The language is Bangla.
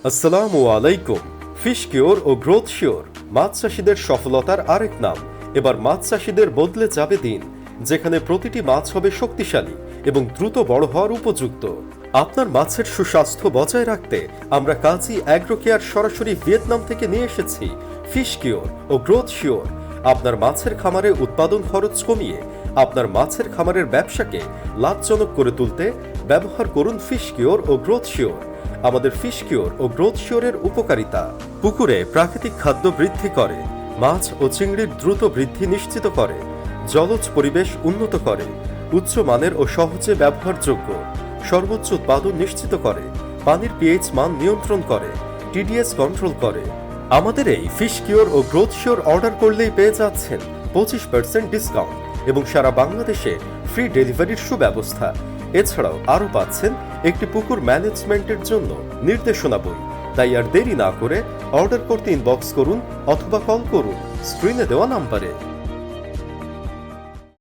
আসসালামু আলাইকুম। ফিশ কিওর ও গ্রোথ শিওর মাছ চাষিদের সফলতার আরেক নাম। এবার মাছ চাষিদের বদলে যাবে দিন, যেখানে প্রতিটি মাছ হবে শক্তিশালী এবং দ্রুত বড় হওয়ার উপযুক্ত। আপনার মাছের সুস্বাস্থ্য বজায় রাখতে আমরা কাজী অ্যাগ্রো কেয়ার সরাসরি ভিয়েতনাম থেকে নিয়ে এসেছি ফিশ কিওর ও গ্রোথ শিওর। আপনার মাছের খামারে উৎপাদন খরচ কমিয়ে আপনার মাছের খামারের ব্যবসাকে লাভজনক করে তুলতে ব্যবহার করুন ফিশ কিওর ও গ্রোথ শিওর। আমাদের ফিশ কিওর ও গ্রোথ শিওরের উপকারিতা: পুকুরে প্রাকৃতিক খাদ্য বৃদ্ধি করে, মাছ ও চিংড়ির দ্রুত বৃদ্ধি নিশ্চিত করে, জলজ পরিবেশ উন্নত করে, উচ্চমানের ও সহজে ব্যবহারযোগ্য, সর্বোচ্চ উৎপাদন নিশ্চিত করে, পানির পিএইচ মান নিয়ন্ত্রণ করে, টিডিএস কন্ট্রোল করে। আমাদের এই ফিশ কিওর ও গ্রোথ শিওর অর্ডার করলেই পেয়ে যাচ্ছেন 25% ডিসকাউন্ট এবং সারা বাংলাদেশে ফ্রি ডেলিভারির সুব্যবস্থা। এছাড়াও আরও পাচ্ছেন একটি পুকুর ম্যানেজমেন্টের জন্য নির্দেশনা বই। তাই আর দেরি না করে অর্ডার করতে ইনবক্স করুন অথবা কল করুন স্ক্রিনে দেওয়া নাম্বারে।